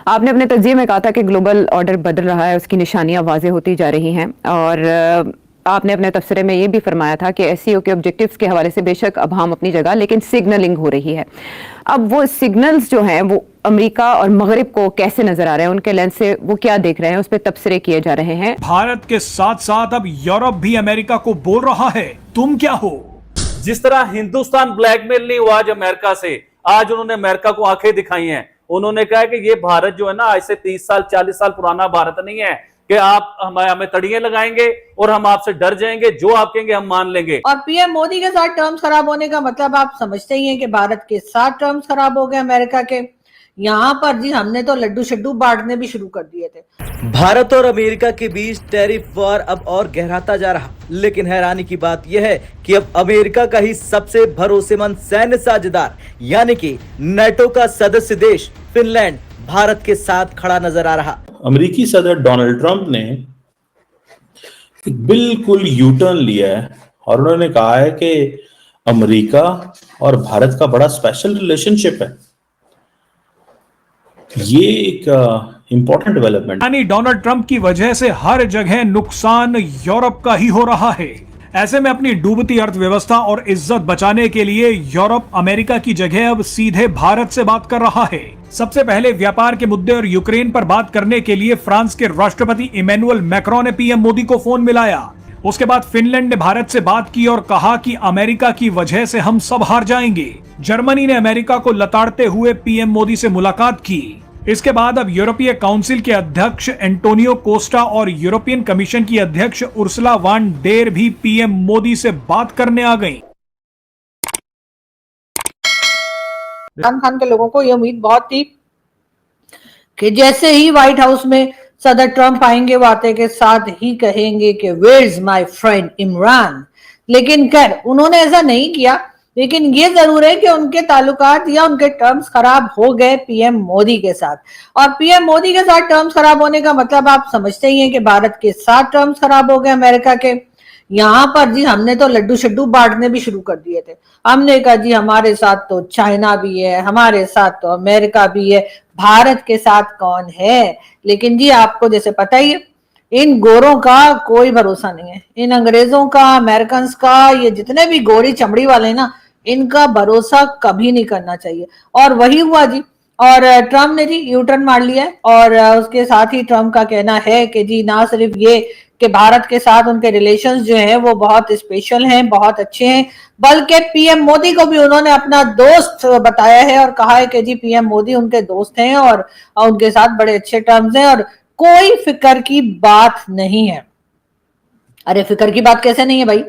आपने अपने तज्ज़िये में कहा था कि ग्लोबल ऑर्डर बदल रहा है, उसकी निशानियां वाज़ेह होती जा रही हैं और आपने अपने तबसरे में ये भी फरमाया था कि एससीओ के ऑब्जेक्टिव्स के हवाले से बेशक अब हम अपनी जगह, लेकिन सिग्नलिंग हो रही है। अब वो सिग्नल्स जो हैं वो अमेरिका और मगरिब को कैसे नजर आ रहे हैं, उनके लेंस से वो क्या देख रहे हैं, उस पर तबसरे किए जा रहे हैं। भारत के साथ साथ अब यूरोप भी अमेरिका को बोल रहा है, तुम क्या हो। जिस तरह हिंदुस्तान ब्लैकमेल नहीं हुआ आज अमेरिका से, आज उन्होंने अमेरिका को आंखें दिखाई हैं। उन्होंने कहा कि ये भारत जो है ना, आज से 30 साल 40 साल पुराना भारत नहीं है कि आप हमें तड़िए लगाएंगे और हम आपसे डर जाएंगे, जो आप कहेंगे हम मान लेंगे। और पीएम मोदी के साथ टर्म्स खराब होने का मतलब आप समझते ही हैं कि भारत के साथ टर्म्स खराब हो गए अमेरिका के। यहाँ पर जी हमने तो लड्डू शड्डू बांटने भी शुरू कर दिए थे। भारत और अमेरिका के बीच टैरिफ वॉर अब और गहराता जा रहा, लेकिन हैरानी की बात यह है कि अब अमेरिका का ही सबसे भरोसेमंद सैन्य साझेदार यानी कि नेटो का सदस्य देश फिनलैंड भारत के साथ खड़ा नजर आ रहा। अमेरिकी सदर डोनाल्ड ट्रंप ने बिल्कुल यू टर्न लिया है और उन्होंने कहा है कि अमेरिका और भारत का बड़ा स्पेशल रिलेशनशिप है। ये एक इंपॉर्टेंट डेवलपमेंट, यानी डोनाल्ड ट्रंप की वजह से हर जगह नुकसान यूरोप का ही हो रहा है। ऐसे में अपनी डूबती अर्थव्यवस्था और इज्जत बचाने के लिए यूरोप अमेरिका की जगह अब सीधे भारत से बात कर रहा है। सबसे पहले व्यापार के मुद्दे और यूक्रेन पर बात करने के लिए फ्रांस के राष्ट्रपति इमैनुअल मैक्रों ने पीएम मोदी को फोन मिलाया। उसके बाद फिनलैंड ने भारत से बात की और कहा कि अमेरिका की वजह से हम सब हार जाएंगे। जर्मनी ने अमेरिका को लताड़ते हुए पीएम मोदी से मुलाकात की। इसके बाद अब यूरोपीय काउंसिल के अध्यक्ष एंटोनियो कोस्टा और यूरोपियन कमीशन की अध्यक्ष उर्सुला वान डेर भी पीएम मोदी से बात करने आ गईं। इमरान खान के लोगों को ये उम्मीद बहुत थी कि जैसे ही व्हाइट हाउस में सदर ट्रंप आएंगे वो आते के साथ ही कहेंगे कि where is my friend Imran. लेकिन खैर उन्होंने ऐसा नहीं किया। लेकिन ये जरूर है कि उनके ताल्लुकात या उनके टर्म्स खराब हो गए पीएम मोदी के साथ। और पीएम मोदी के साथ टर्म्स खराब होने का मतलब आप समझते ही हैं कि भारत के साथ टर्म्स खराब हो गए अमेरिका के। यहाँ पर जी हमने तो लड्डू शड्डू बांटने भी शुरू कर दिए थे। हमने कहा जी हमारे साथ तो चाइना भी है, हमारे साथ तो अमेरिका भी है, भारत के साथ कौन है। लेकिन जी आपको जैसे पता ही है, इन गोरों का कोई भरोसा नहीं है। इन अंग्रेजों का, अमेरिकन का, ये जितने भी गोरी चमड़ी वाले ना, इनका भरोसा कभी नहीं करना चाहिए। और वही हुआ जी। और ट्रम्प ने जी यू टर्न मार लिया है। और उसके साथ ही ट्रम्प का कहना है कि जी ना सिर्फ ये कि भारत के साथ उनके रिलेशंस जो हैं वो बहुत स्पेशल हैं, बहुत अच्छे हैं, बल्कि पीएम मोदी को भी उन्होंने अपना दोस्त बताया है और कहा है कि जी पीएम मोदी उनके दोस्त हैं और उनके साथ बड़े अच्छे टर्म्स हैं और कोई फिक्र की बात नहीं है। अरे फिक्र की बात कैसे नहीं है भाई?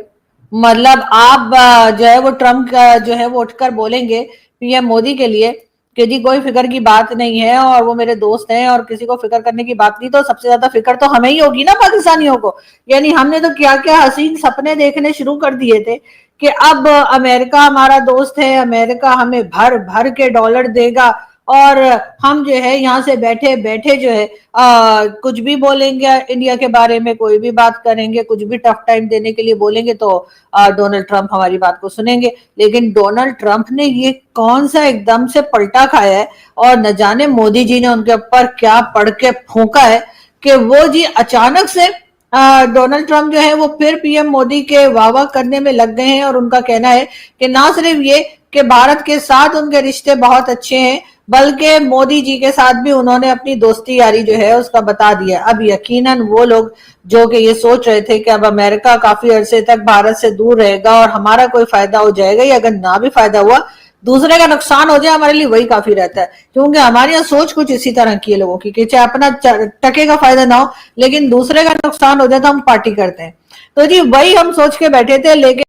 मतलब आप जो है वो ट्रम्प जो है वो उठकर बोलेंगे पीएम मोदी के लिए कि जी कोई फिक्र की बात नहीं है और वो मेरे दोस्त हैं और किसी को फिक्र करने की बात नहीं। तो सबसे ज्यादा फिक्र तो हमें ही होगी ना पाकिस्तानियों को। यानी हमने तो क्या क्या हसीन सपने देखने शुरू कर दिए थे कि अब अमेरिका हमारा दोस्त है, अमेरिका हमें भर भर के डॉलर देगा और हम जो है यहाँ से बैठे बैठे जो है कुछ भी बोलेंगे इंडिया के बारे में, कोई भी बात करेंगे, कुछ भी टफ टाइम देने के लिए बोलेंगे तो डोनाल्ड ट्रंप हमारी बात को सुनेंगे। लेकिन डोनाल्ड ट्रंप ने ये कौन सा एकदम से पलटा खाया है और न जाने मोदी जी ने उनके ऊपर क्या पढ़ के फूंका है कि वो जी अचानक से डोनाल्ड ट्रंप जो है वो फिर पीएम मोदी के वाह वाह करने में लग गए हैं। और उनका कहना है कि ना सिर्फ ये कि भारत के साथ उनके रिश्ते बहुत अच्छे हैं, बल्कि मोदी जी के साथ भी उन्होंने अपनी दोस्ती यारी जो है उसका बता दिया। अब यकीनन वो लोग जो कि ये सोच रहे थे कि अब अमेरिका काफी अरसे तक भारत से दूर रहेगा और हमारा कोई फायदा हो जाएगा, या अगर ना भी फायदा हुआ दूसरे का नुकसान हो जाए, हमारे लिए वही काफी रहता है। क्योंकि हमारी यहाँ सोच कुछ इसी तरह की है लोगों की कि चाहे अपना टके का फायदा ना हो लेकिन दूसरे का नुकसान हो जाए तो हम पार्टी करते हैं। तो जी वही हम सोच के बैठे थे। लेकिन